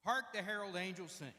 Hark the herald angels sing.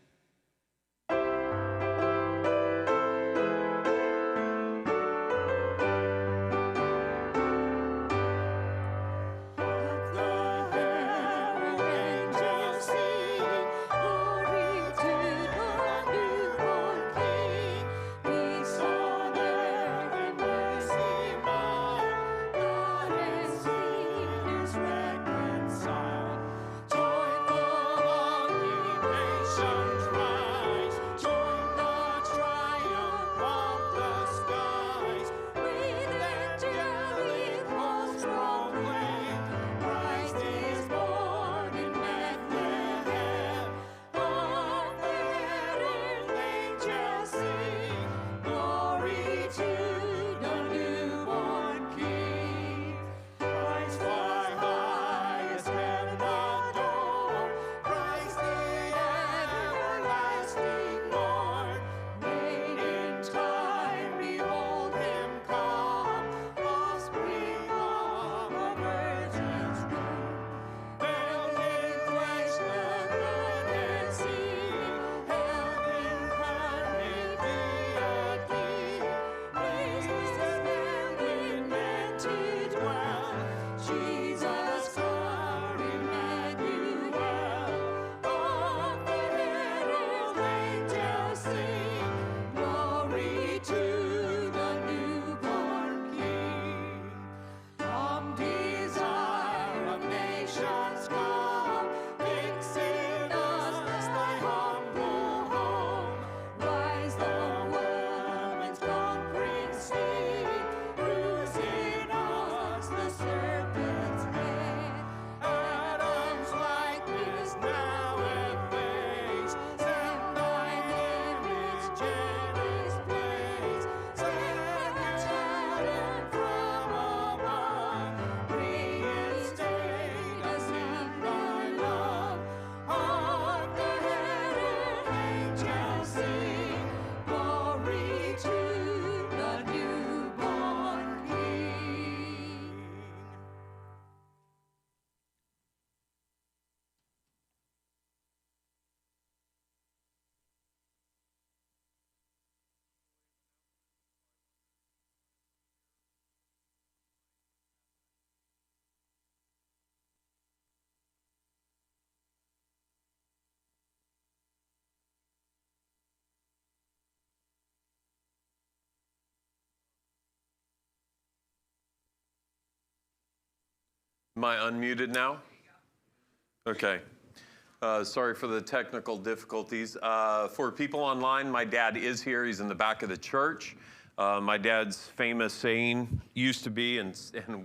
Am I unmuted now? Okay. Sorry for the technical difficulties. For people online, my dad is here. He's in the back of the church. My dad's famous saying used to be, and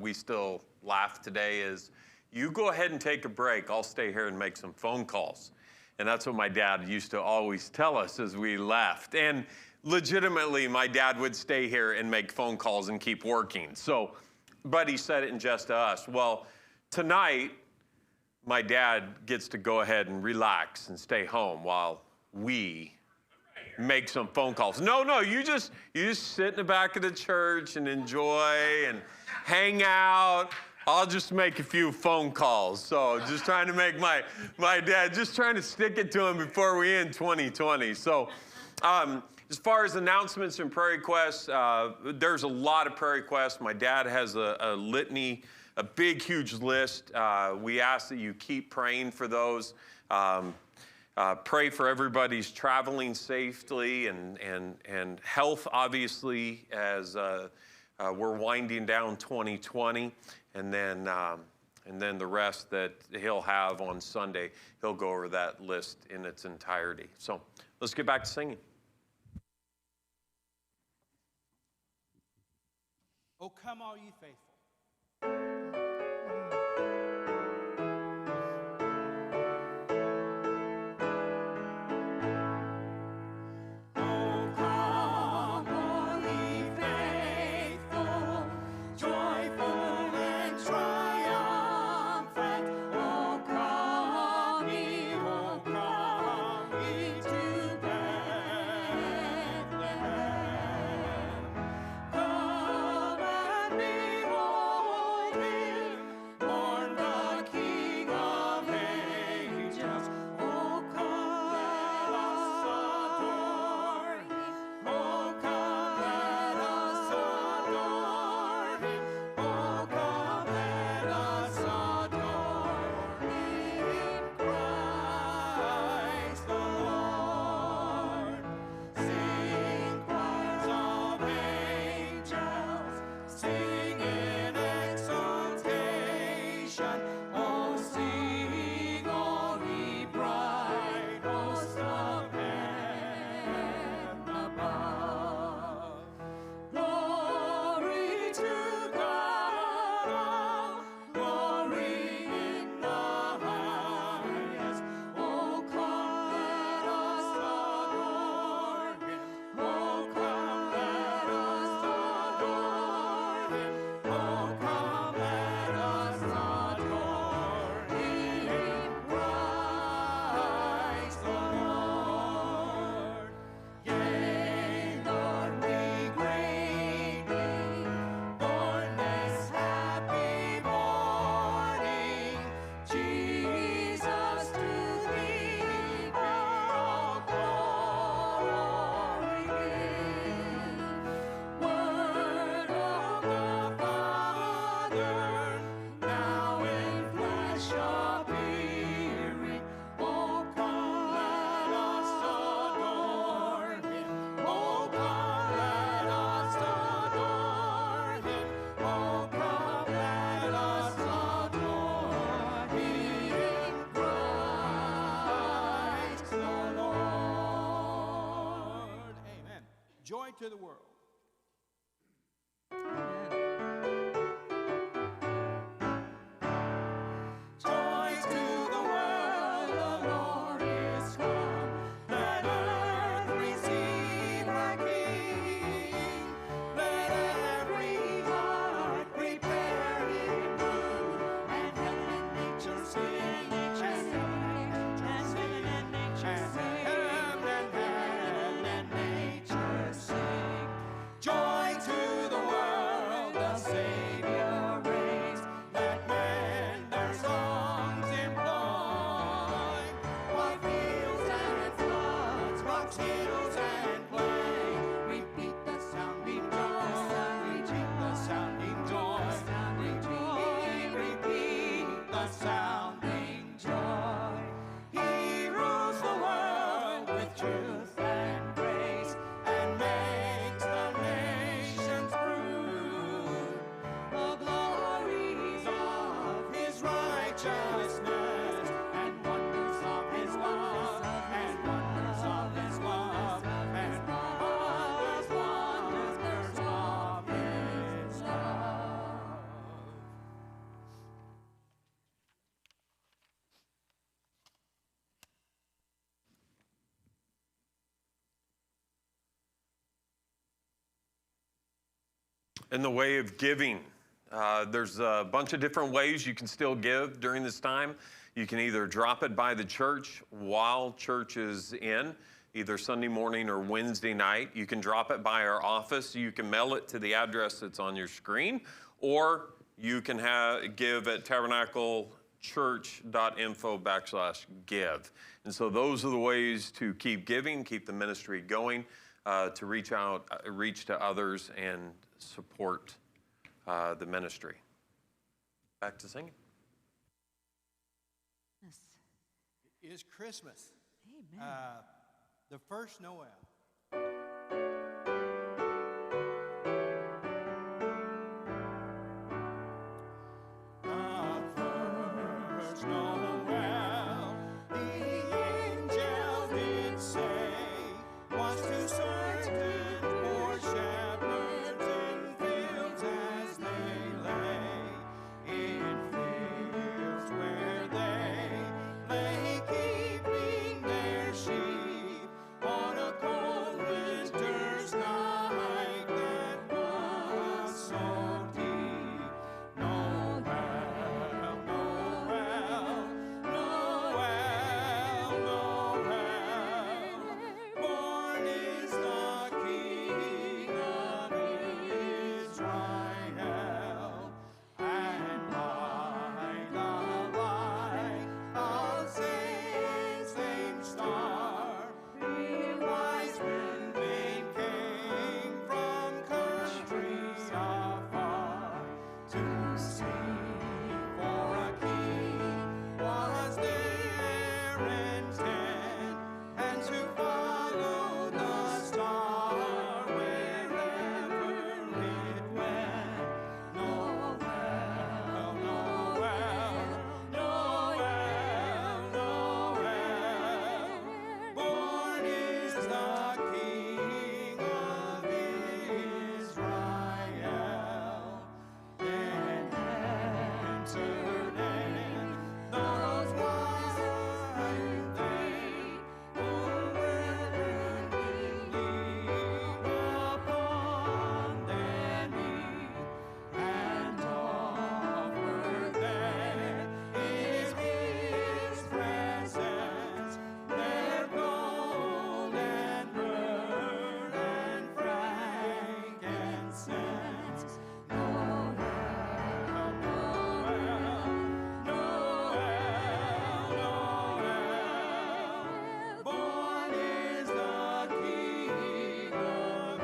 we still laugh today, is, you go ahead and take a break. I'll stay here and make some phone calls. And that's what my dad used to always tell us as we left. And legitimately, my dad would stay here and make phone calls and keep working. So, but he said it in jest to us. Well, tonight, my dad gets to go ahead and relax and stay home while we make some phone calls. No, you just sit in the back of the church and enjoy and hang out. I'll just make a few phone calls. So just trying to make my dad, just trying to stick it to him before we end 2020. So as far as announcements and prayer requests, there's a lot of prayer requests. My dad has a litany, a big, huge list. We ask that you keep praying for those. Pray for everybody's traveling safely and health, obviously, as we're winding down 2020. And then the rest that he'll have on Sunday, he'll go over that list in its entirety. So let's get back to singing. Oh, come all ye faithful. Come and behold. to the world. Joy to the world, the Lord is come. Let earth receive her King. Let every heart prepare Him room. And heaven and nature sing, and heaven and nature sing, heaven and nature sing. Joy to the world, the Savior reigns. Let men their songs employ. While fields and floods, rocks, hills and plain, repeat the sounding joy, repeat the sounding joy, repeat the sounding joy. He rules the world with truth and grace, and makes the nations prove the glories of His righteousness, and wonders of His love, and wonders of His love, and wonders of His love. In the way of giving, there's a bunch of different ways you can still give during this time. You can either drop it by the church while church is in, either Sunday morning or Wednesday night. You can drop it by our office. You can mail it to the address that's on your screen, or you can give at tabernaclechurch.info/give. And so those are the ways to keep giving, keep the ministry going, to reach to others and support the ministry. Back to singing. Yes. It is Christmas, Amen. the first Noel. The first Noel, the angels did say, was to certain poor shepherds in fields as they lay, in fields where they lay keeping their sheep on a cold winter's night that was so deep. Noel, Noel, Noel, Noel, born is the King of Israel, and by the light of Saint's same star, three wise men came from countries afar to seek for a king was their intent, and to follow the star wherever it went. Noel, Noel, Noel, Noel, born is the King of Israel. Then answered in those wise they, whom reverently leave upon their knee, and offer there in His presence their gold and myrrh and frankincense. Noel, Noel, Noel, Noel, born is the King of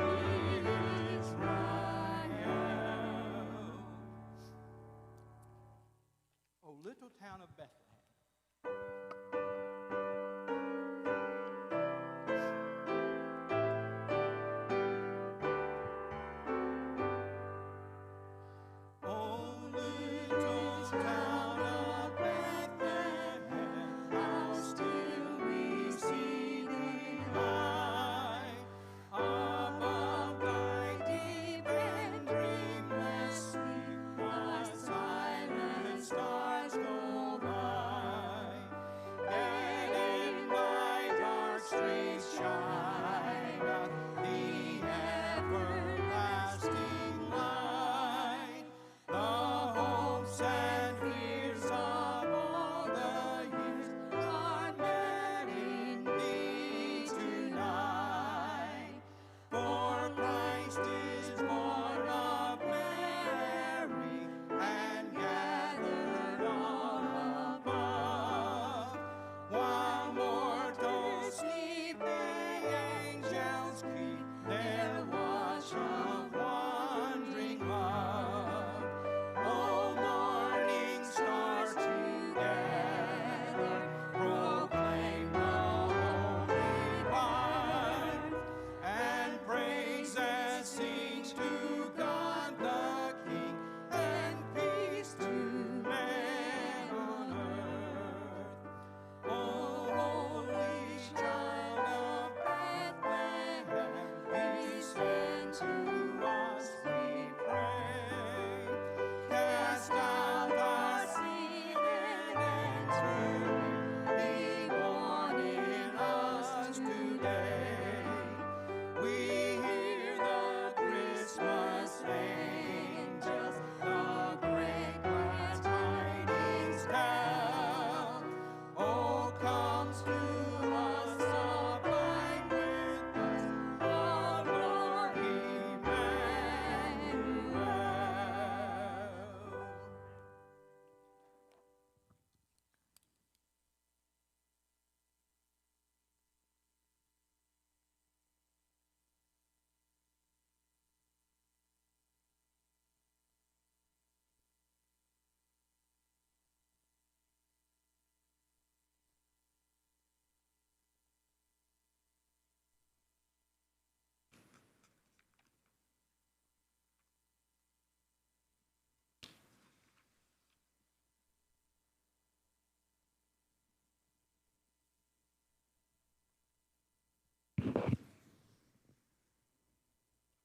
Israel. O little town of Bethlehem, O little town of Bethlehem, how still we see thee lie above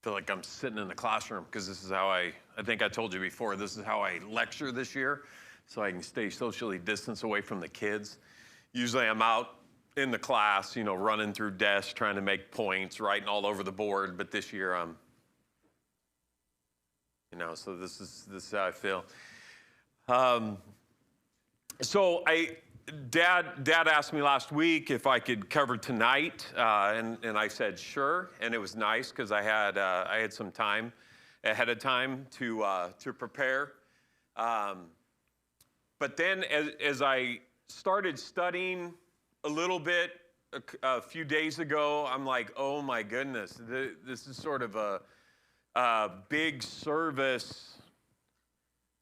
feel like I'm sitting in the classroom because this is how I think I told you before, this is how I lecture this year, so I can stay socially distanced away from the kids. Usually I'm out in the class, running through desks, trying to make points, writing all over the board, but this year I'm, so this is how I feel. Dad asked me last week if I could cover tonight, and I said sure, and it was nice because I had some time ahead of time to prepare. But then as I started studying a little bit a few days ago, I'm like, oh my goodness, this is sort of a big service.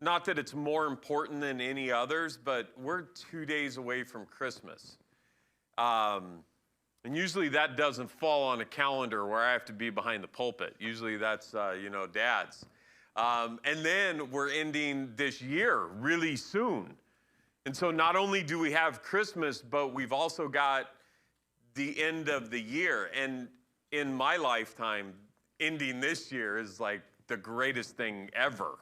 Not that it's more important than any others, but we're 2 days away from Christmas. And usually that doesn't fall on a calendar where I have to be behind the pulpit. Usually that's, Dad's. And then we're ending this year really soon. And so not only do we have Christmas, but we've also got the end of the year. And in my lifetime, ending this year is like the greatest thing ever.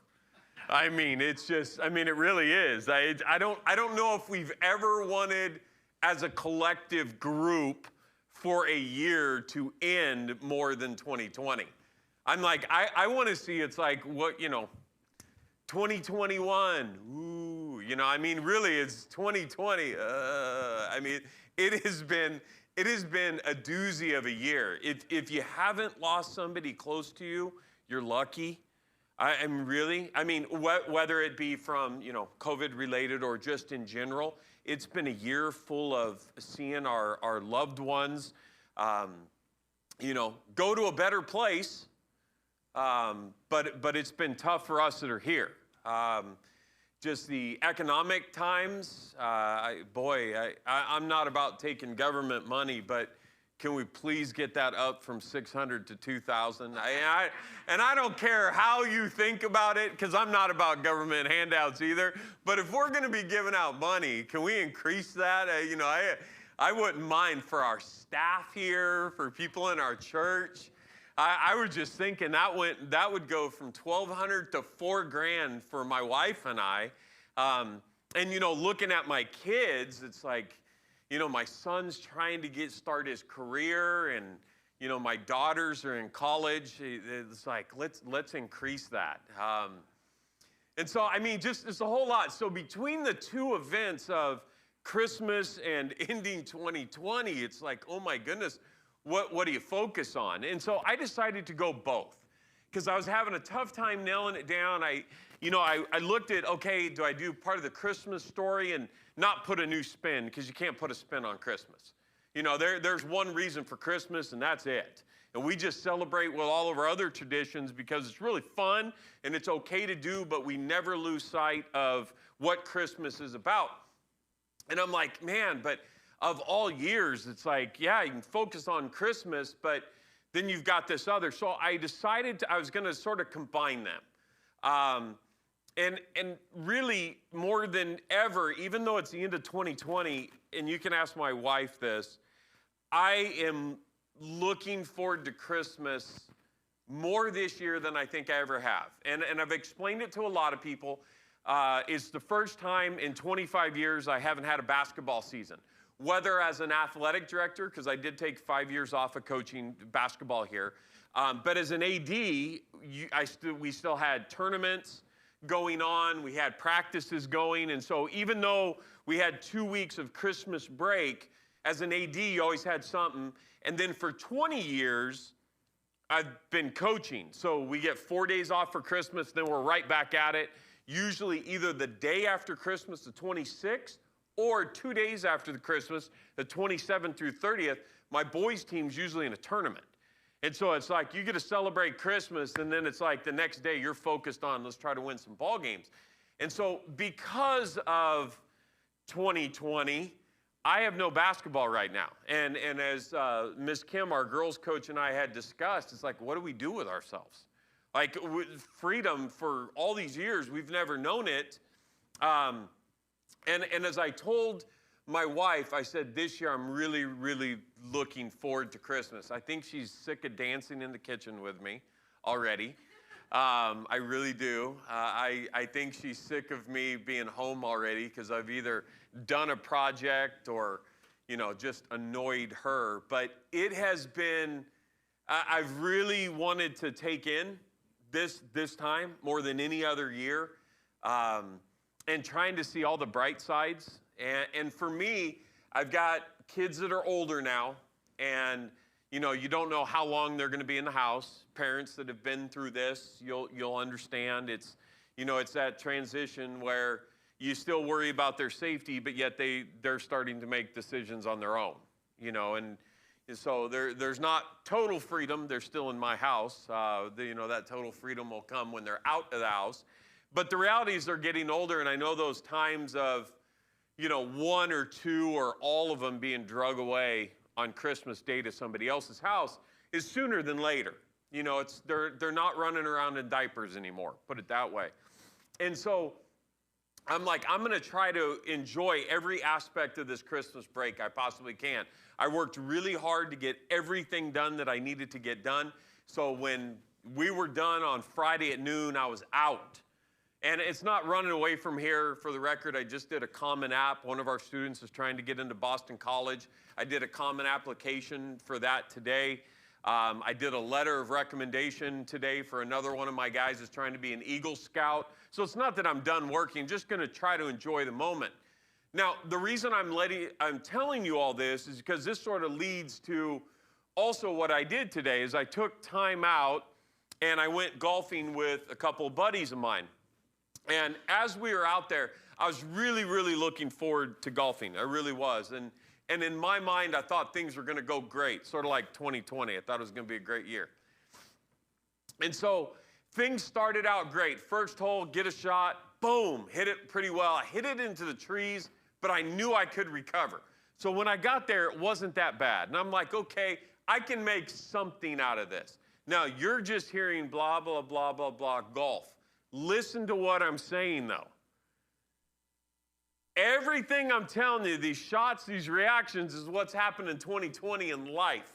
It really is. I don't know if we've ever wanted, as a collective group, for a year to end more than 2020. I'm like, I want to see it's like, 2021, ooh, really it's 2020. It has been a doozy of a year. If you haven't lost somebody close to you, you're lucky. Whether it be from, COVID related or just in general, it's been a year full of seeing our loved ones, go to a better place. But it's been tough for us that are here. Just the economic times, I'm not about taking government money, but can we please get that up from 600 to 2,000? And I don't care how you think about it, because I'm not about government handouts either. But if we're going to be giving out money, can we increase that? I wouldn't mind for our staff here, for people in our church. I was just thinking that would go from $1,200 to $4,000 for my wife and I. Looking at my kids, it's like, my son's trying to start his career, and my daughters are in college. It's like let's increase that. It's a whole lot. So between the two events of Christmas and ending 2020, it's like, oh my goodness, what do you focus on? And so I decided to go both, because I was having a tough time nailing it down. I looked at, okay, do I do part of the Christmas story and not put a new spin, because you can't put a spin on Christmas. There's one reason for Christmas, and that's it. And we just celebrate with all of our other traditions because it's really fun and it's okay to do, but we never lose sight of what Christmas is about. And I'm like, man, but of all years, it's like, yeah, you can focus on Christmas, but then you've got this other. So I decided I was going to sort of combine them. And really, more than ever, even though it's the end of 2020, and you can ask my wife this, I am looking forward to Christmas more this year than I think I ever have. And I've explained it to a lot of people. It's the first time in 25 years I haven't had a basketball season. Whether as an athletic director, because I did take 5 years off of coaching basketball here, but as an AD, we still had tournaments going on, we had practices going, and so even though we had 2 weeks of Christmas break, as an AD, you always had something. And then for 20 years, I've been coaching. So we get 4 days off for Christmas, then we're right back at it, usually either the day after Christmas, the 26th, or 2 days after the Christmas, the 27th through 30th. My boys' team's usually in a tournament. And so it's like you get to celebrate Christmas, and then it's like the next day you're focused on, let's try to win some ball games. And so because of 2020, I have no basketball right now. And as Miss Kim, our girls coach, and I had discussed, it's like, what do we do with ourselves? Like, freedom for all these years, we've never known it. And as I told my wife, I said, this year I'm really, really looking forward to Christmas. I think she's sick of dancing in the kitchen with me. already. I really do. I think she's sick of me being home already because I've either done a project or, just annoyed her. But it has been, I've really wanted to take in this time more than any other year, and trying to see all the bright sides. And for me, I've got kids that are older now, and you don't know how long they're going to be in the house. Parents that have been through this, you'll understand. It's that transition where you still worry about their safety, but yet they're starting to make decisions on their own. And so there's not total freedom. They're still in my house. That total freedom will come when they're out of the house. But the reality is they're getting older, and I know those times of one or two or all of them being drug away on Christmas Day to somebody else's house is sooner than later. They're not running around in diapers anymore, put it that way. And so I'm like, I'm going to try to enjoy every aspect of this Christmas break I possibly can. I worked really hard to get everything done that I needed to get done. So when we were done on Friday at noon, I was out. And it's not running away from here. For the record, I just did a Common App. One of our students is trying to get into Boston College. I did a Common Application for that today. I did a letter of recommendation today for another one of my guys who's trying to be an Eagle Scout. So it's not that I'm done working, just going to try to enjoy the moment. Now, the reason I'm telling you all this is because this sort of leads to also what I did today is I took time out and I went golfing with a couple of buddies of mine. And as we were out there, I was really, really looking forward to golfing. I really was. And in my mind, I thought things were going to go great, sort of like 2020. I thought it was going to be a great year. And so things started out great. First hole, get a shot, boom, hit it pretty well. I hit it into the trees, but I knew I could recover. So when I got there, it wasn't that bad. And I'm like, okay, I can make something out of this. Now, you're just hearing blah, blah, blah, blah, blah, golf. Listen to what I'm saying, though. Everything I'm telling you, these shots, these reactions, is what's happened in 2020 in life.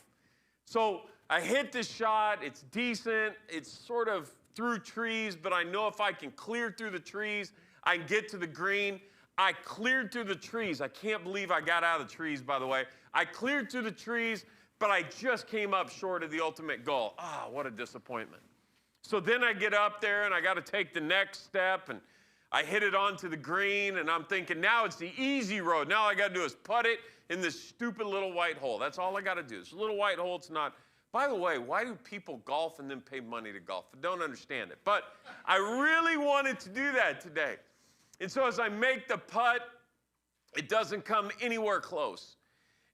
So I hit this shot. It's decent. It's sort of through trees, but I know if I can clear through the trees, I can get to the green. I cleared through the trees. I can't believe I got out of the trees, by the way. I cleared through the trees, but I just came up short of the ultimate goal. Ah, what a disappointment. So then I get up there, and I got to take the next step, and I hit it onto the green, and I'm thinking, now it's the easy road. Now all I got to do is putt it in this stupid little white hole. That's all I got to do. It's a little white hole. It's not. By the way, why do people golf and then pay money to golf? I don't understand it. But I really wanted to do that today. And so as I make the putt, it doesn't come anywhere close.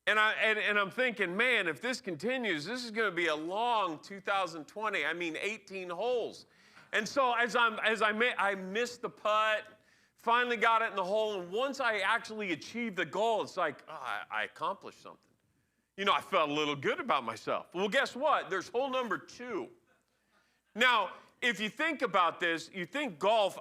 And I'm thinking, man, if this continues, this is going to be a long 2020. I mean, 18 holes. And so I missed the putt, finally got it in the hole, and once I actually achieved the goal, it's like, oh, I accomplished something. I felt a little good about myself. Well, guess what? There's hole number 2. Now, if you think about this, you think golf,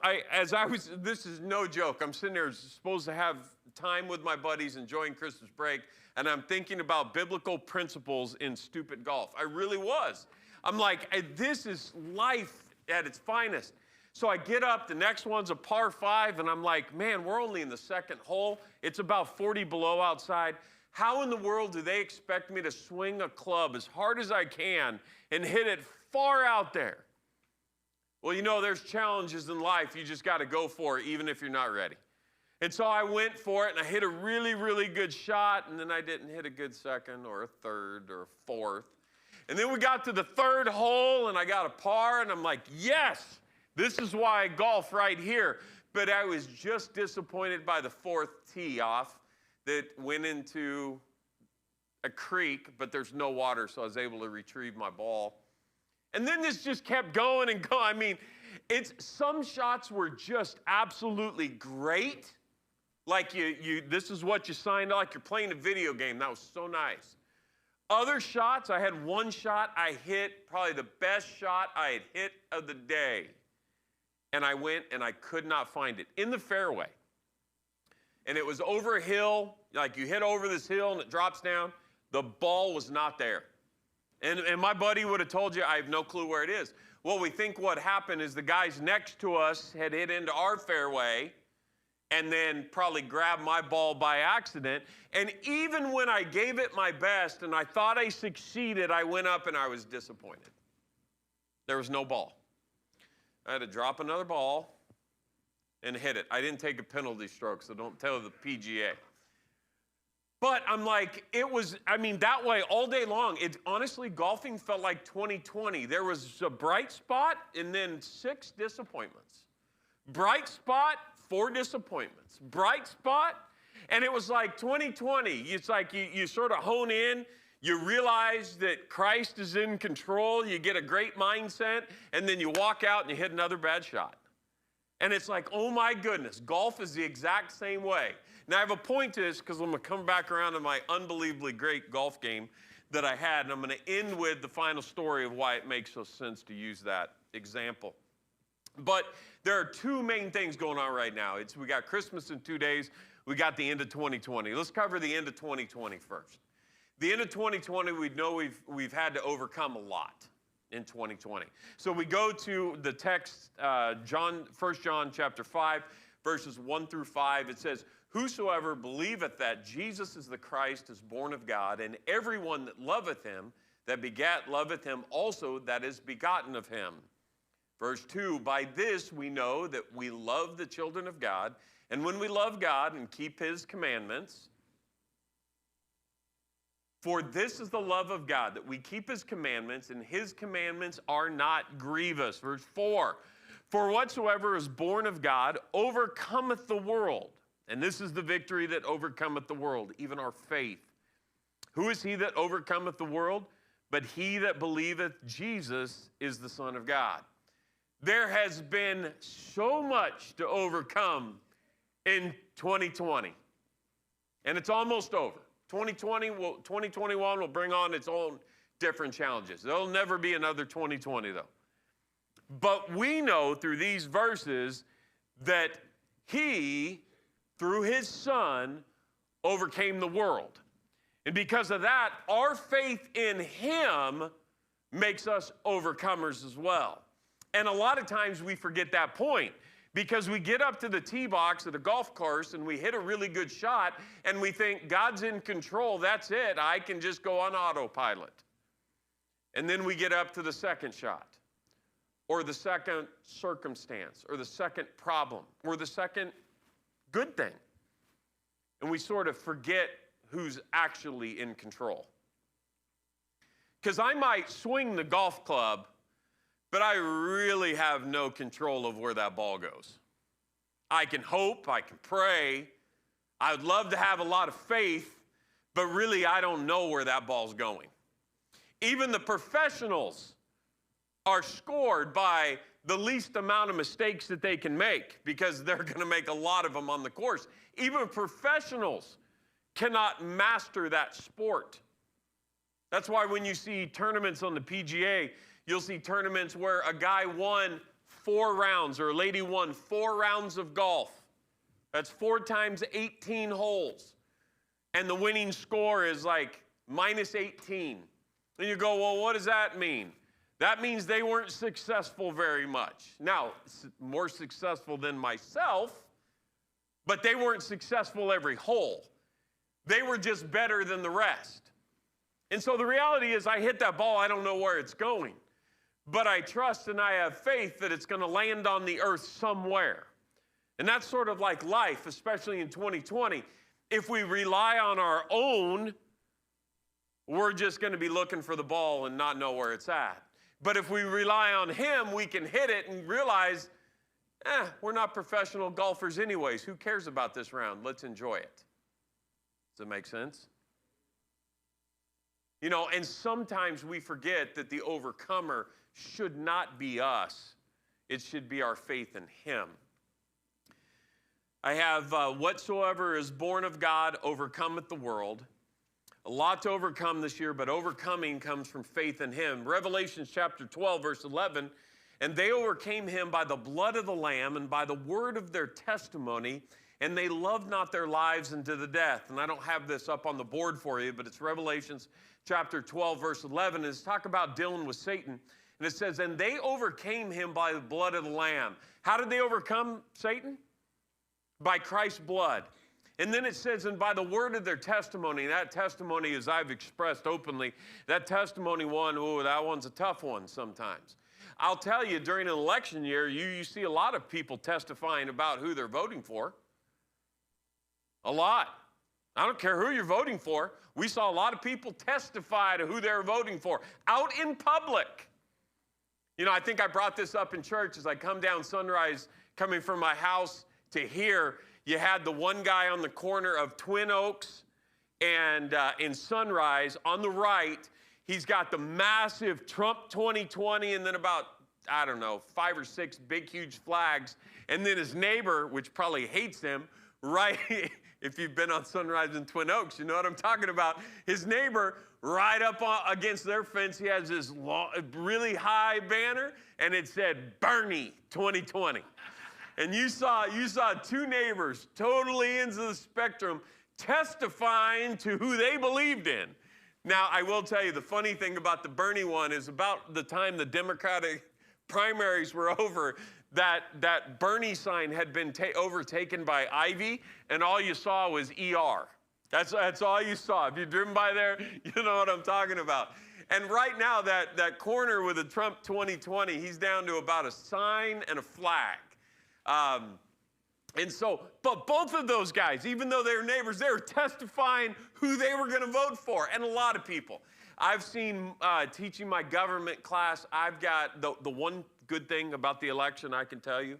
this is no joke. I'm sitting there supposed to have time with my buddies enjoying Christmas break, and I'm thinking about biblical principles in stupid golf. I really was. I'm like, this is life at its finest. So I get up, the next one's a par 5, and I'm like, man, we're only in the second hole. It's about 40 below outside. How in the world do they expect me to swing a club as hard as I can and hit it far out there? Well, there's challenges in life. You just got to go for it, even if you're not ready. And so I went for it, and I hit a really, really good shot, and then I didn't hit a good second or a third or a fourth. And then we got to the third hole, and I got a par, and I'm like, yes, this is why I golf right here. But I was just disappointed by the 4th tee off that went into a creek, but there's no water, so I was able to retrieve my ball. And then this just kept going and going. I mean, some shots were just absolutely great. Like this is what you signed, like you're playing a video game. That was so nice. Other shots, I had one shot I hit, probably the best shot I had hit of the day. And I went and I could not find it in the fairway. And it was over a hill, like you hit over this hill and it drops down. The ball was not there. And my buddy would have told you, I have no clue where it is. Well, we think what happened is the guys next to us had hit into our fairway and then probably grabbed my ball by accident. And even when I gave it my best and I thought I succeeded, I went up and I was disappointed. There was no ball. I had to drop another ball and hit it. I didn't take a penalty stroke, so don't tell the PGA. But I'm like, that way all day long. Honestly, golfing felt like 2020. There was a bright spot and then 6 disappointments. Bright spot, 4 disappointments. Bright spot, and it was like 2020. It's like you sort of hone in. You realize that Christ is in control. You get a great mindset, and then you walk out and you hit another bad shot. And it's like, oh my goodness, golf is the exact same way. Now, I have a point to this because I'm going to come back around to my unbelievably great golf game that I had, and I'm going to end with the final story of why it makes so sense to use that example. But there are 2 main things going on right now. We got Christmas in 2 days. We got the end of 2020. Let's cover the end of 2020 first. The end of 2020, we know we've had to overcome a lot in 2020. So we go to the text, 1 John chapter 5, verses 1 through 5. It says, "Whosoever believeth that Jesus is the Christ is born of God, and everyone that loveth him, that begat, loveth him also that is begotten of him." Verse 2, "By this we know that we love the children of God, and when we love God and keep his commandments, for this is the love of God, that we keep his commandments, and his commandments are not grievous." Verse 4, "For whatsoever is born of God overcometh the world. And this is the victory that overcometh the world, even our faith. Who is he that overcometh the world? But he that believeth Jesus is the Son of God." There has been so much to overcome in 2020, and it's almost over. 2021 will bring on its own different challenges. There'll never be another 2020, though. But we know through these verses that he, through his Son, overcame the world. And because of that, our faith in him makes us overcomers as well. And a lot of times we forget that point because we get up to the tee box at a golf course and we hit a really good shot and we think God's in control, that's it, I can just go on autopilot. And then we get up to the second shot or the second circumstance or the second problem or the second good thing. And we sort of forget who's actually in control. Because I might swing the golf club, but I really have no control of where that ball goes. I can hope, I can pray, I would love to have a lot of faith, but really I don't know where that ball's going. Even the professionals are scored by the least amount of mistakes that they can make because they're going to make a lot of them on the course. Even professionals cannot master that sport. That's why when you see tournaments on the PGA, you'll see tournaments where a guy won 4 rounds or a lady won 4 rounds of golf. That's 4 times 18 holes. And the winning score is like minus 18. And you go, well, what does that mean? That means they weren't successful very much. Now, more successful than myself, but they weren't successful every hole. They were just better than the rest. And so the reality is I hit that ball, I don't know where it's going. But I trust and I have faith that it's going to land on the earth somewhere. And that's sort of like life, especially in 2020. If we rely on our own, we're just going to be looking for the ball and not know where it's at. But if we rely on him, we can hit it and realize, we're not professional golfers anyways. Who cares about this round? Let's enjoy it. Does that make sense? You know, and sometimes we forget that the overcomer should not be us. It should be our faith in him. I have whatsoever is born of God overcometh the world. A lot to overcome this year, but overcoming comes from faith in him. Revelation chapter 12, verse 11, "And they overcame him by the blood of the Lamb and by the word of their testimony, and they loved not their lives unto the death." And I don't have this up on the board for you, but it's Revelation chapter 12, verse 11. It's talk about dealing with Satan. And it says, and they overcame him by the blood of the Lamb. How did they overcome Satan? By Christ's blood. And then it says, and by the word of their testimony. That testimony, as I've expressed openly, that testimony one, oh, that one's a tough one sometimes. I'll tell you, during an election year, you see a lot of people testifying about who they're voting for. A lot. I don't care who you're voting for. We saw a lot of people testify to who they're voting for out in public. You know, I think I brought this up in church as I come down Sunrise, coming from my house to here. You had the one guy on the corner of Twin Oaks and in Sunrise on the right. He's got the massive Trump 2020 and then about, I don't know, 5 or 6 big, huge flags. And then his neighbor, which probably hates him, right, if you've been on Sunrise in Twin Oaks, you know what I'm talking about. His neighbor, right up against their fence, he has this really high banner, and it said, Bernie 2020. And you saw 2 neighbors, totally ends of the spectrum, testifying to who they believed in. Now, I will tell you, the funny thing about the Bernie one is about the time the Democratic primaries were over, that Bernie sign had been overtaken by Ivy, and all you saw was ER. That's all you saw. If you've driven by there, you know what I'm talking about. And right now, that corner with the Trump 2020, he's down to about a sign and a flag. And so, but both of those guys, even though they were neighbors, they were testifying who they were going to vote for. And a lot of people. I've seen, teaching my government class, I've got the one good thing about the election I can tell you.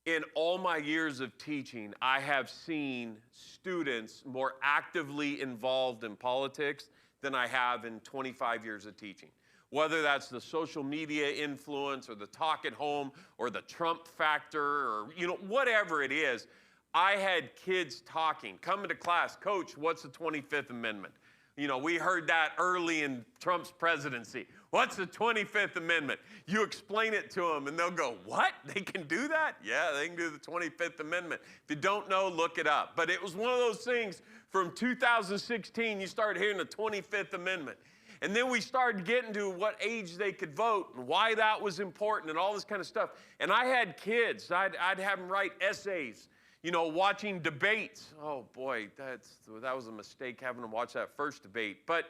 In all my years of teaching, I have seen students more actively involved in politics than I have in 25 years of teaching. Whether that's the social media influence or the talk at home or the Trump factor or, you know, whatever it is, I had kids talking, coming to class, Coach, what's the 25th Amendment? You know, we heard that early in Trump's presidency. What's the 25th Amendment? You explain it to them, and they'll go, what? They can do that? Yeah, they can do the 25th Amendment. If you don't know, look it up. But it was one of those things from 2016, you started hearing the 25th Amendment. And then we started getting to what age they could vote and why that was important and all this kind of stuff. And I had kids. I'd have them write essays, you know, watching debates. Oh, boy, that was a mistake having them watch that first debate. But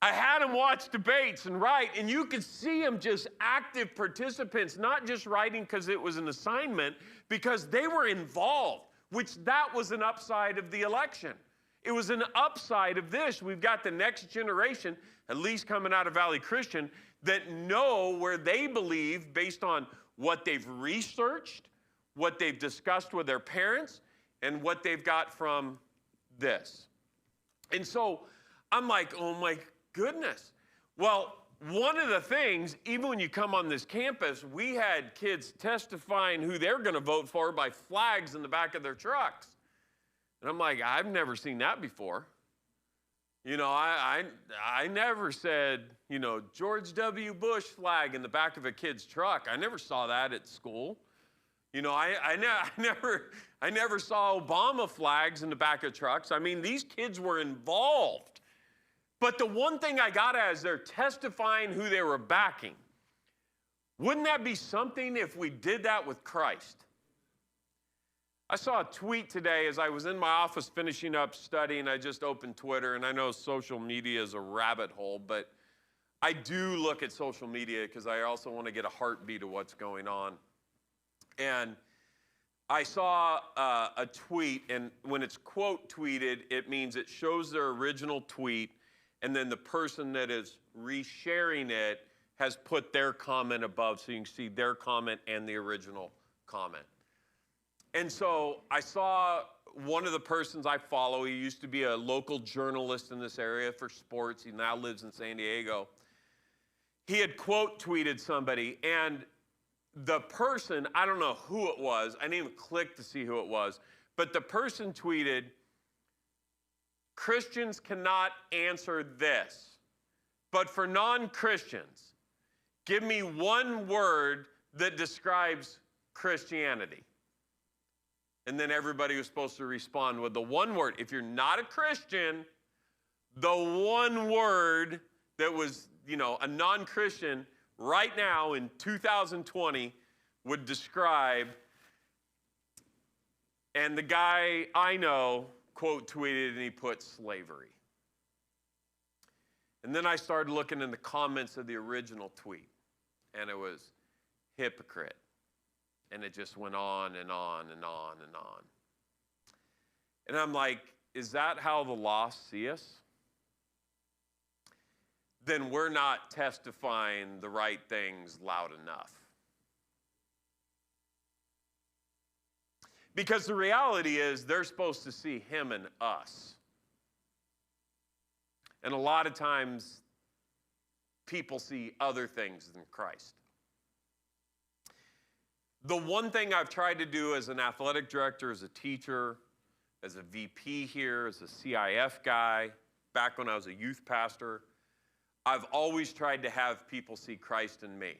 I had them watch debates and write, and you could see them just active participants, not just writing because it was an assignment, because they were involved, which that was an upside of the election. It was an upside of this. We've got the next generation, at least coming out of Valley Christian, that know where they believe based on what they've researched, what they've discussed with their parents, and what they've got from this. And so I'm like, oh my goodness. Well, one of the things, even when you come on this campus, we had kids testifying who they're going to vote for by flags in the back of their trucks. And I'm like, I've never seen that before. You know, I never said, you know, George W. Bush flag in the back of a kid's truck. I never saw that at school. You know, I never saw Obama flags in the back of trucks. I mean, these kids were involved. But the one thing I got as they're testifying who they were backing. Wouldn't that be something if we did that with Christ? I saw a tweet today as I was in my office finishing up studying. I just opened Twitter, and I know social media is a rabbit hole, but I do look at social media because I also want to get a heartbeat of what's going on. And I saw a tweet, and when it's quote tweeted, it means it shows their original tweet, and then the person that is resharing it has put their comment above so you can see their comment and the original comment. And so I saw one of the persons I follow. He used to be a local journalist in this area for sports. He now lives in San Diego. He had quote tweeted somebody, and the person, I don't know who it was. I didn't even click to see who it was. But the person tweeted, Christians cannot answer this. But for non-Christians, give me one word that describes Christianity. And then everybody was supposed to respond with the one word. If you're not a Christian, the one word that was, a non-Christian right now in 2020 would describe. And the guy I know, quote, tweeted, and he put slavery. And then I started looking in the comments of the original tweet, and it was hypocrite. And it just went on and on and on and on. And I'm like, is that how the lost see us? Then we're not testifying the right things loud enough. Because the reality is they're supposed to see him and us. And a lot of times people see other things than Christ. The one thing I've tried to do as an athletic director, as a teacher, as a VP here, as a CIF guy, back when I was a youth pastor, I've always tried to have people see Christ in me.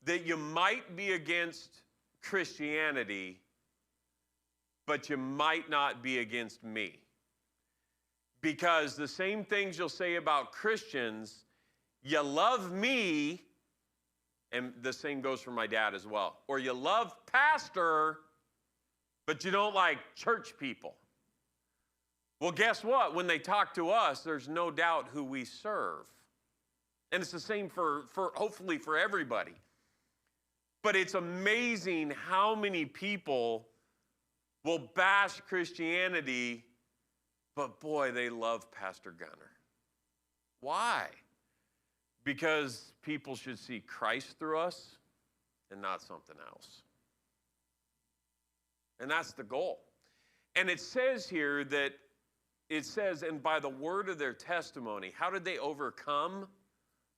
That you might be against Christianity, but you might not be against me. Because the same things you'll say about Christians, you love me, and the same goes for my dad as well. Or you love pastor, but you don't like church people. Well, guess what? When they talk to us, there's no doubt who we serve. And it's the same for hopefully for everybody. But it's amazing how many people will bash Christianity, but boy, they love Pastor Gunner. Why? Because people should see Christ through us and not something else. And that's the goal. And it says here that, and by the word of their testimony. How did they overcome?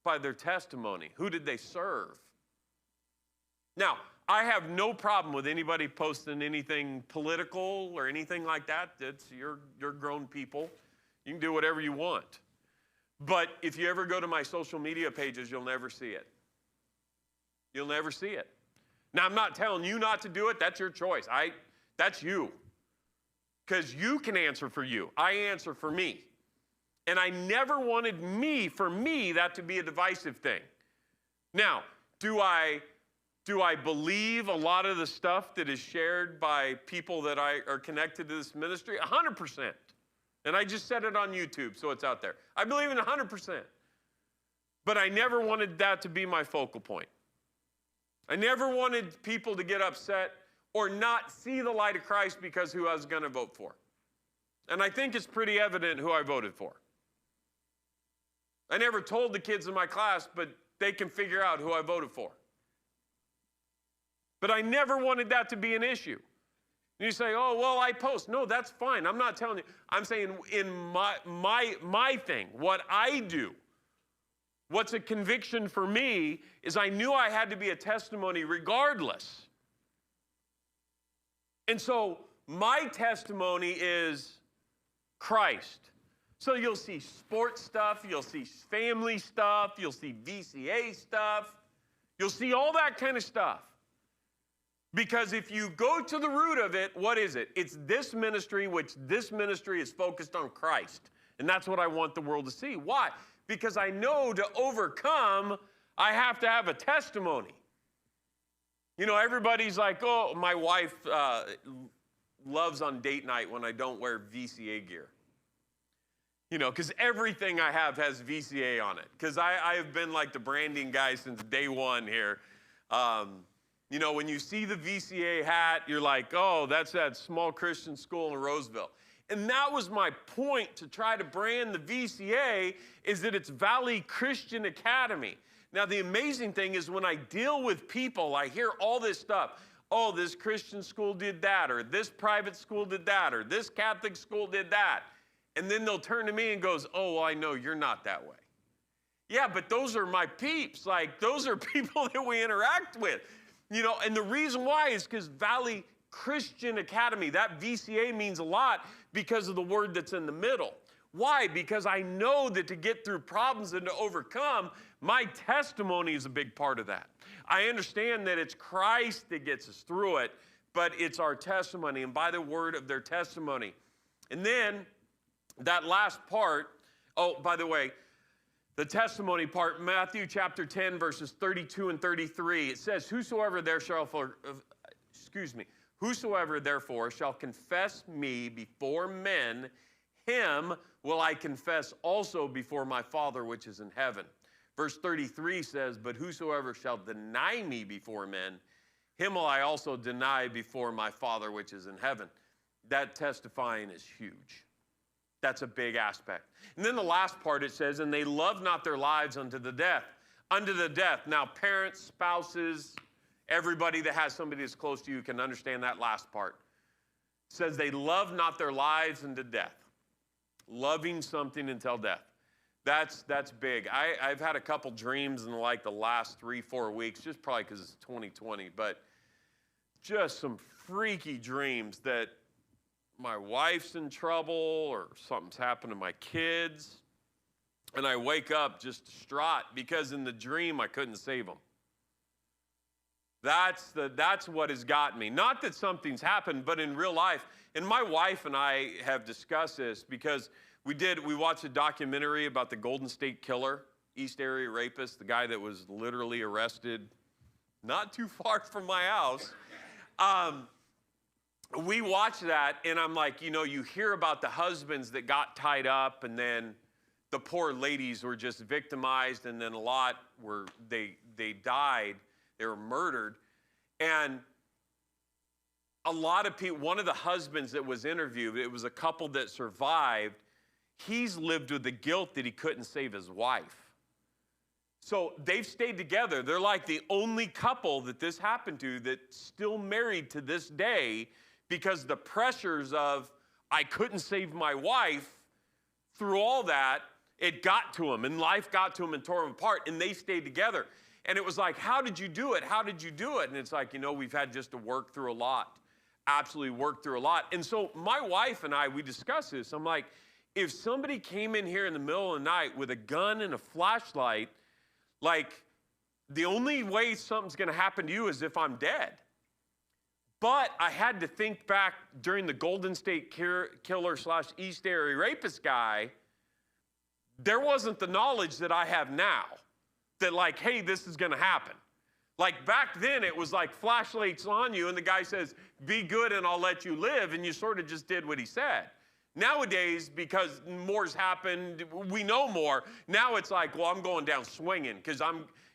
By their testimony. Who did they serve? Now, I have no problem with anybody posting anything political or anything like that. You're grown people. You can do whatever you want. But if you ever go to my social media pages, you'll never see it. You'll never see it. Now, I'm not telling you not to do it. That's your choice. That's you. Because you can answer for you. I answer for me. And I never wanted that to be a divisive thing. Now, do I believe a lot of the stuff that is shared by people that are connected to this ministry? 100%. And I just said it on YouTube, so it's out there. I believe in 100%. But I never wanted that to be my focal point. I never wanted people to get upset or not see the light of Christ because who I was going to vote for. And I think it's pretty evident who I voted for. I never told the kids in my class, but they can figure out who I voted for. But I never wanted that to be an issue. And you say, oh, well, I post. No, that's fine. I'm not telling you. I'm saying in my thing, what I do, what's a conviction for me is I knew I had to be a testimony regardless. And so my testimony is Christ. So you'll see sports stuff, you'll see family stuff, you'll see VCA stuff, you'll see all that kind of stuff. Because if you go to the root of it, what is it? It's this ministry, which this ministry is focused on Christ. And that's what I want the world to see. Why? Because I know to overcome, I have to have a testimony. You know, everybody's like, oh, my wife loves on date night when I don't wear VCA gear. You know, because everything I have has VCA on it. Because I have been like the branding guy since day one here. You know, when you see the VCA hat, you're like, oh, that's that small Christian school in Roseville. And that was my point to try to brand the VCA, is that it's Valley Christian Academy. Now, the amazing thing is when I deal with people, I hear all this stuff. Oh, this Christian school did that, or this private school did that, or this Catholic school did that. And then they'll turn to me and goes, oh, well, I know you're not that way. Yeah, but those are my peeps. Like, those are people that we interact with. You know, and the reason why is because Valley Christian Academy, that VCA means a lot because of the word that's in the middle. Why? Because I know that to get through problems and to overcome, my testimony is a big part of that. I understand that it's Christ that gets us through it, but it's our testimony, and by the word of their testimony. And then that last part, oh, by the way, The testimony part, Matthew chapter 10, verses 32 and 33, it says, whosoever therefore shall confess me before men, him will I confess also before my Father which is in heaven. Verse 33 says, but whosoever shall deny me before men, him will I also deny before my Father which is in heaven. That testifying is huge. That's a big aspect. And then the last part it says, and they love not their lives unto the death. Unto the death. Now parents, spouses, everybody that has somebody that's close to you can understand that last part. It says they love not their lives unto death. Loving something until death. That's big. I've had a couple dreams in like the last 3-4 weeks, just probably because it's 2020, but just some freaky dreams that my wife's in trouble or something's happened to my kids. And I wake up just distraught because in the dream I couldn't save them. That's what has got me. Not that something's happened, but in real life. And my wife and I have discussed this because we watched a documentary about the Golden State Killer, East Area rapist, the guy that was literally arrested not too far from my house. We watched that, and I'm like, you hear about the husbands that got tied up, and then the poor ladies were just victimized, and then a lot they died, they were murdered. And a lot of people, one of the husbands that was interviewed, it was a couple that survived, he's lived with the guilt that he couldn't save his wife. So they've stayed together. They're like the only couple that this happened to that's still married to this day because the pressures of, I couldn't save my wife, through all that, it got to them, and life got to them and tore them apart, and they stayed together. And it was like, how did you do it? How did you do it? And it's like, we've had just to work through a lot, absolutely work through a lot. And so my wife and I, we discussed this. I'm like, if somebody came in here in the middle of the night with a gun and a flashlight, like, the only way something's going to happen to you is if I'm dead. But I had to think back during the Golden State Killer / East Area Rapist guy, there wasn't the knowledge that I have now that like, hey, this is going to happen. Like back then it was like flashlights on you and the guy says, be good and I'll let you live. And you sort of just did what he said. Nowadays, because more's happened, we know more. Now it's like, well, I'm going down swinging because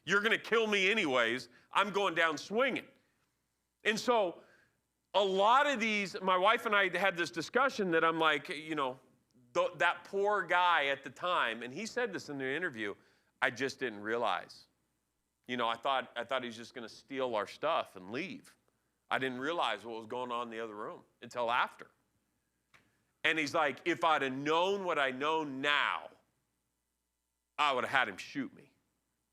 you're going to kill me anyways. I'm going down swinging. And so a lot of these, my wife and I had this discussion that I'm like, that poor guy at the time, and he said this in the interview, I just didn't realize. I thought he was just going to steal our stuff and leave. I didn't realize what was going on in the other room until after. And he's like, if I'd have known what I know now, I would have had him shoot me.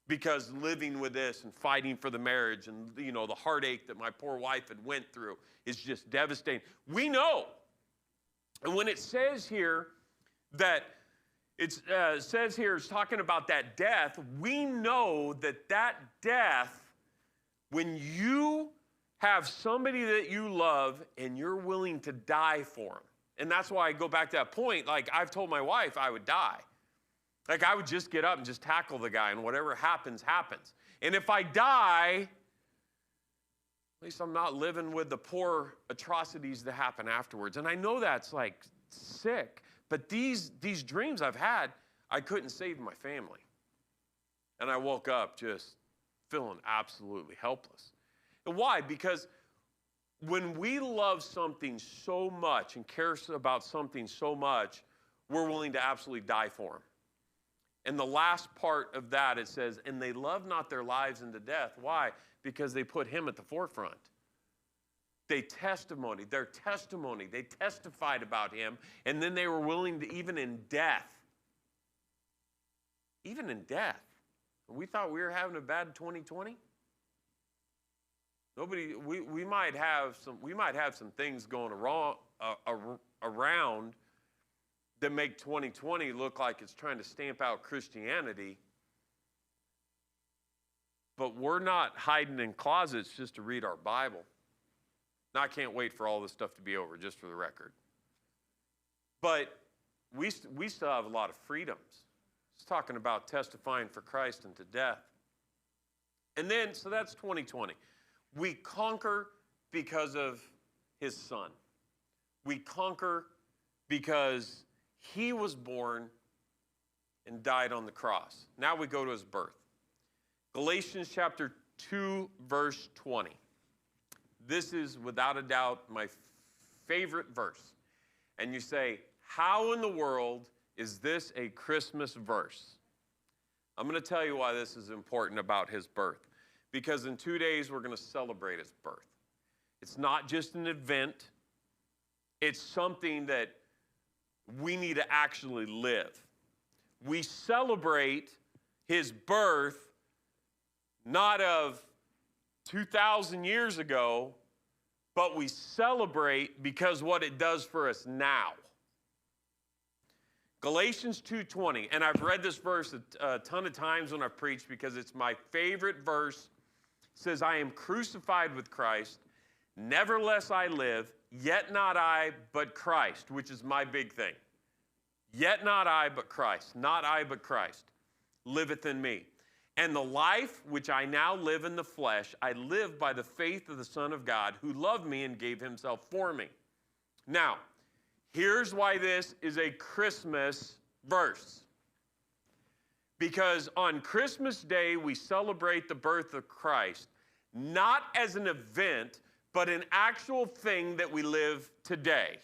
Because living with this and fighting for the marriage and, the heartache that my poor wife had went through is just devastating. We know. And when it says here that it's talking about that death, we know that death, when you have somebody that you love and you're willing to die for them, and that's why I go back to that point, like I've told my wife I would die. Like I would just get up and just tackle the guy and whatever happens, happens. And if I die, at least I'm not living with the poor atrocities that happen afterwards. And I know that's like sick, but these dreams I've had, I couldn't save my family. And I woke up just feeling absolutely helpless. And why? Because when we love something so much and care about something so much, we're willing to absolutely die for them. And the last part of that, it says, and they love not their lives unto death. Why? Because they put him at the forefront. Their testimony, they testified about him, and then they were willing to, even in death, we thought we were having a bad 2020. We might have some things going wrong around that make 2020 look like it's trying to stamp out Christianity. But we're not hiding in closets just to read our Bible. Now, I can't wait for all this stuff to be over, just for the record. But we still have a lot of freedoms. It's talking about testifying for Christ unto death. And then, so that's 2020. We conquer because of his son. We conquer because he was born and died on the cross. Now we go to his birth. Galatians chapter 2, verse 20. This is without a doubt my favorite verse. And you say, how in the world is this a Christmas verse? I'm going to tell you why this is important about his birth. Because in 2 days we're going to celebrate his birth. It's not just an event. It's something that we need to actually live. We celebrate his birth not of 2,000 years ago, but we celebrate because what it does for us now. Galatians 2:20, and I've read this verse a ton of times when I've preached because it's my favorite verse. It says, I am crucified with Christ, nevertheless I live, yet not I, but Christ, which is my big thing. Yet not I, but Christ, not I, but Christ, liveth in me. And the life which I now live in the flesh, I live by the faith of the Son of God, who loved me and gave himself for me. Now, here's why this is a Christmas verse. Because on Christmas Day, we celebrate the birth of Christ, not as an event, but an actual thing that we live today.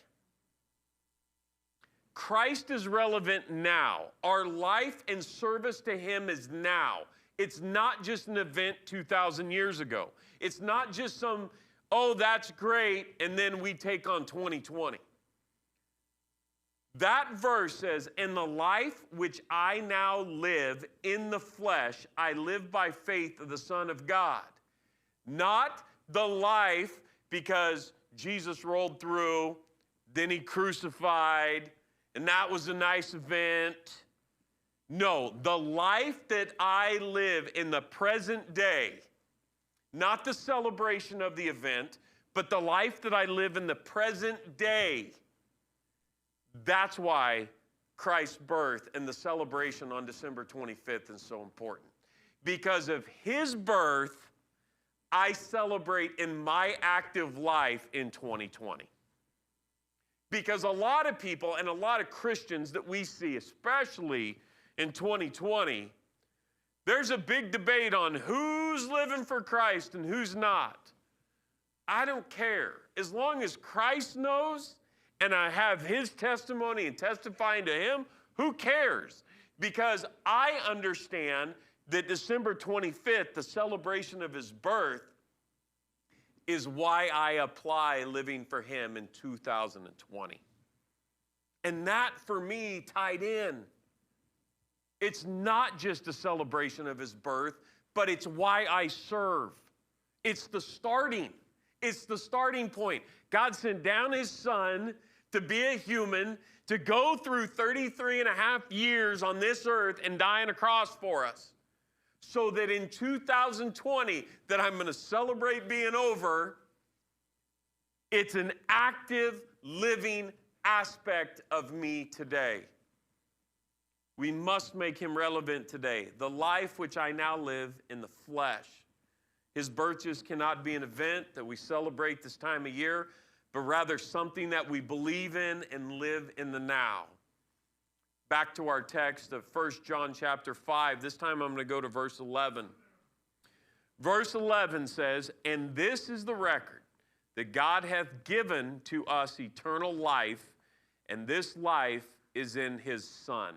Christ is relevant now. Our life and service to him is now. It's not just an event 2,000 years ago. It's not just some, oh, that's great, and then we take on 2020. That verse says, in the life which I now live in the flesh, I live by faith of the Son of God. Not the life because Jesus rolled through, then he crucified, and that was a nice event. No, the life that I live in the present day, not the celebration of the event, but the life that I live in the present day. That's why Christ's birth and the celebration on December 25th is so important. Because of his birth, I celebrate in my active life in 2020. Because a lot of people and a lot of Christians that we see, especially in 2020, there's a big debate on who's living for Christ and who's not. I don't care. As long as Christ knows and I have his testimony and testifying to him, who cares? Because I understand that December 25th, the celebration of his birth, is why I apply living for him in 2020. And that, for me, tied in. It's not just a celebration of his birth, but it's why I serve. It's the starting. It's the starting point. God sent down his son to be a human, to go through 33 and a half years on this earth and die on a cross for us. So that in 2020, that I'm going to celebrate being over, it's an active, living aspect of me today. We must make him relevant today. The life which I now live in the flesh. His birth just cannot be an event that we celebrate this time of year, but rather something that we believe in and live in the now. Back to our text of 1 John chapter 5. This time I'm going to go to verse 11. Verse 11 says, and this is the record, that God hath given to us eternal life, and this life is in his Son.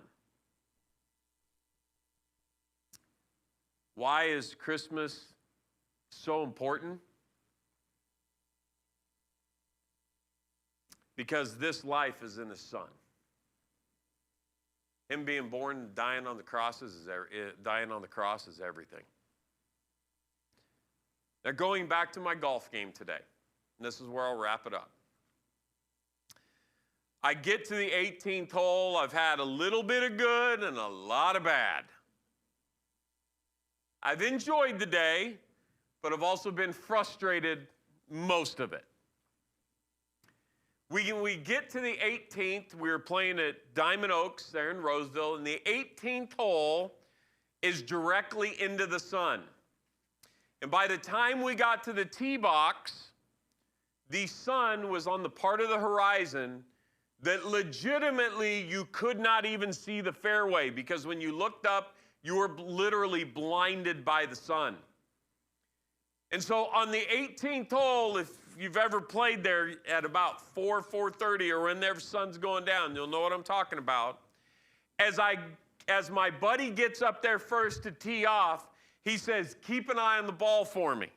Why is Christmas so important? Because this life is in his Son. Him being born and dying on the cross is everything. Now, going back to my golf game today, and this is where I'll wrap it up. I get to the 18th hole. I've had a little bit of good and a lot of bad. I've enjoyed the day, but I've also been frustrated most of it. We get to the 18th. We were playing at Diamond Oaks there in Roseville, and the 18th hole is directly into the sun. And by the time we got to the tee box, the sun was on the part of the horizon that legitimately you could not even see the fairway, because when you looked up, you were literally blinded by the sun. And so on the 18th hole, if you've ever played there at about 4:30, or when the sun's going down, you'll know what I'm talking about. As my buddy gets up there first to tee off, he says, "Keep an eye on the ball for me."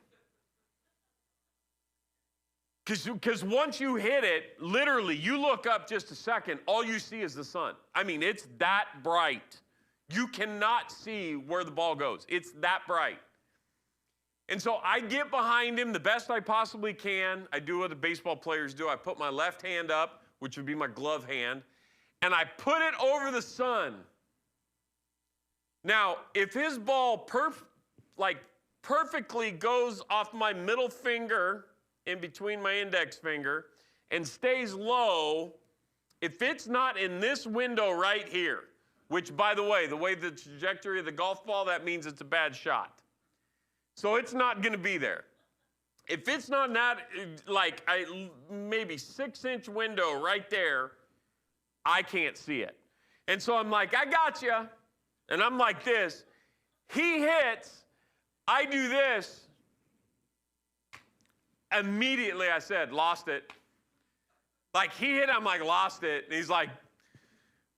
Because once you hit it, literally, you look up just a second, all you see is the sun. I mean, it's that bright. You cannot see where the ball goes. It's that bright. And so I get behind him the best I possibly can. I do what the baseball players do. I put my left hand up, which would be my glove hand, and I put it over the sun. Now, if his ball perfectly goes off my middle finger in between my index finger and stays low, if it's not in this window right here, which, by the way the trajectory of the golf ball, that means it's a bad shot. So it's not going to be there. If it's not in that, maybe 6-inch window right there, I can't see it. And so I'm like, "I got you." And I'm like this. He hits. I do this. Immediately I said, "Lost it." Like, he hit, I'm like, "Lost it." And he's like,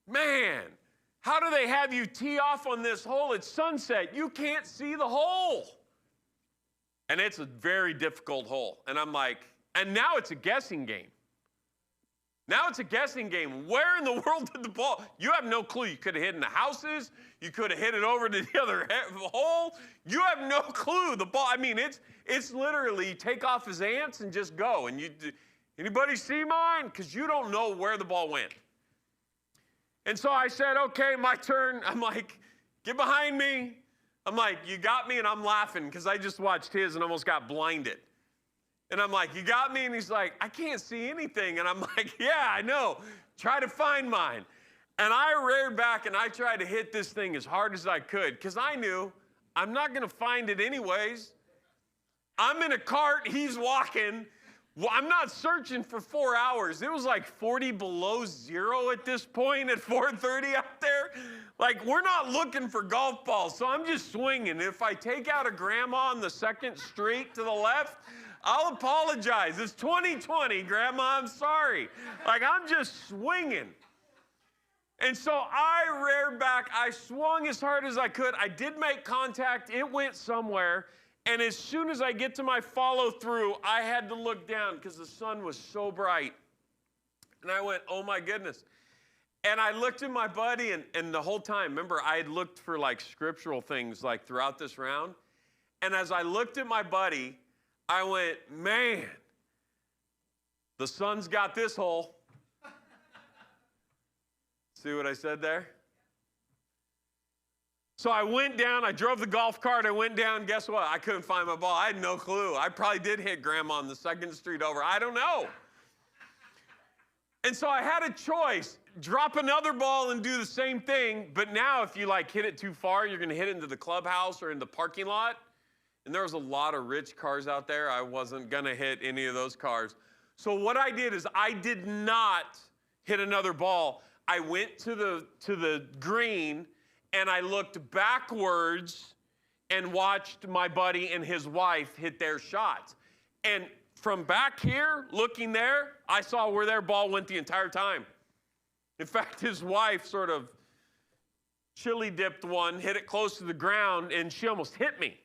"Man, how do they have you tee off on this hole? It's sunset. You can't see the hole." And it's a very difficult hole. And I'm like, and now it's a guessing game. Now it's a guessing game. Where in the world did the ball? You have no clue. You could have hit in the houses. You could have hit it over to the other hole. You have no clue. The ball, I mean, it's literally take off his ants and just go. And anybody see mine? Because you don't know where the ball went. And so I said, "Okay, my turn." I'm like, "Get behind me." I'm like, "You got me?" And I'm laughing because I just watched his and almost got blinded. And I'm like, "You got me?" And he's like, "I can't see anything." And I'm like, "Yeah, I know. Try to find mine." And I reared back and I tried to hit this thing as hard as I could because I knew I'm not going to find it anyways. I'm in a cart. He's walking. Well, I'm not searching for 4 hours. It was like 40 below zero at this point at 4:30 out there. Like, we're not looking for golf balls, so I'm just swinging. If I take out a grandma on the 2nd Street to the left, I'll apologize. It's 2020, Grandma, I'm sorry. Like, I'm just swinging. And so I reared back. I swung as hard as I could. I did make contact. It went somewhere. And as soon as I get to my follow-through, I had to look down because the sun was so bright. And I went, "Oh, my goodness." And I looked at my buddy, and the whole time, remember, I had looked for, like, scriptural things, like, throughout this round. And as I looked at my buddy, I went, "Man, the sun's got this hole." See what I said there? So I went down, I drove the golf cart, I went down, guess what? I couldn't find my ball. I had no clue. I probably did hit Grandma on the 2nd Street over. I don't know. And so I had a choice. Drop another ball and do the same thing, but now if you hit it too far, you're going to hit it into the clubhouse or in the parking lot. And there was a lot of rich cars out there. I wasn't going to hit any of those cars. So what I did is I did not hit another ball. I went to the green and I looked backwards and watched my buddy and his wife hit their shots. And from back here, looking there, I saw where their ball went the entire time. In fact, his wife sort of chili dipped one, hit it close to the ground, and she almost hit me.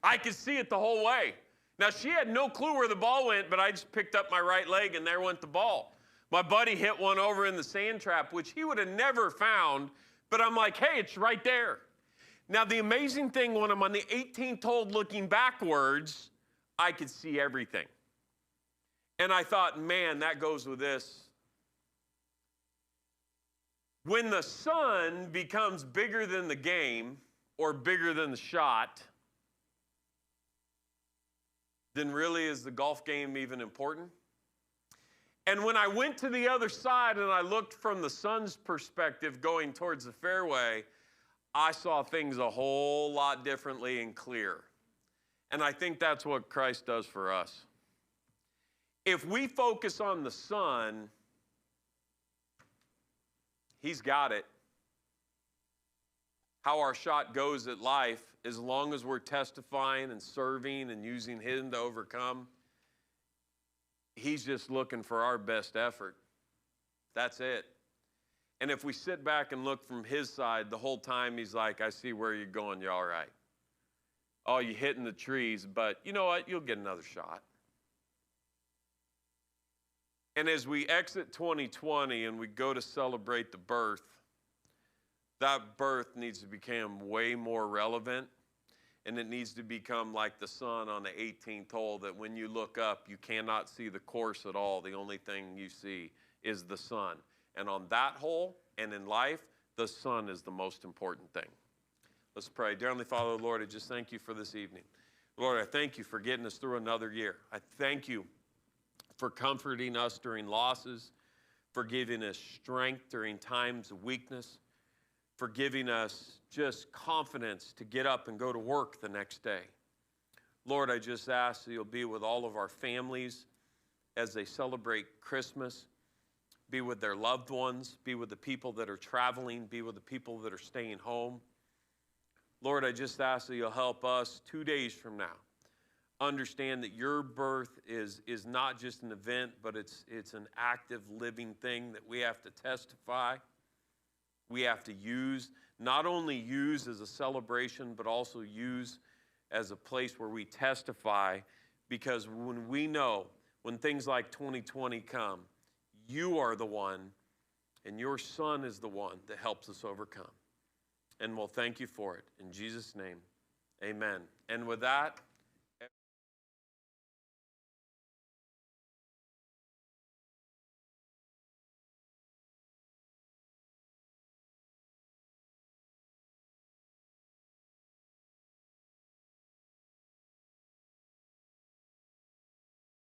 I could see it the whole way. Now, she had no clue where the ball went, but I just picked up my right leg, and there went the ball. My buddy hit one over in the sand trap, which he would have never found, but I'm like, hey, it's right there. Now, the amazing thing, when I'm on the 18th hole looking backwards, I could see everything. And I thought, man, that goes with this. When the sun becomes bigger than the game or bigger than the shot, then really is the golf game even important? And when I went to the other side and I looked from the sun's perspective going towards the fairway, I saw things a whole lot differently and clear. And I think that's what Christ does for us. If we focus on the sun, he's got it. How our shot goes at life, as long as we're testifying and serving and using him to overcome, he's just looking for our best effort. That's it. And if we sit back and look from his side, the whole time he's like, I see where you're going, you're all right. Oh, you're hitting the trees, but you know what? You'll get another shot. And as we exit 2020 and we go to celebrate the birth, that birth needs to become way more relevant, and it needs to become like the sun on the 18th hole, that when you look up, you cannot see the course at all. The only thing you see is the sun. And on that hole and in life, the sun is the most important thing. Let's pray. Dear Heavenly Father, Lord, I just thank you for this evening. Lord, I thank you for getting us through another year. I thank you for comforting us during losses, for giving us strength during times of weakness, for giving us just confidence to get up and go to work the next day. Lord, I just ask that you'll be with all of our families as they celebrate Christmas. Be with their loved ones, be with the people that are traveling, be with the people that are staying home. Lord, I just ask that you'll help us 2 days from now understand that your birth is not just an event, but it's an active, living thing that we have to testify. We have to use, not only use as a celebration, but also use as a place where we testify, because when we know, when things like 2020 come, you are the one, and your Son is the one that helps us overcome. And we'll thank you for it. In Jesus' name, amen. And with that,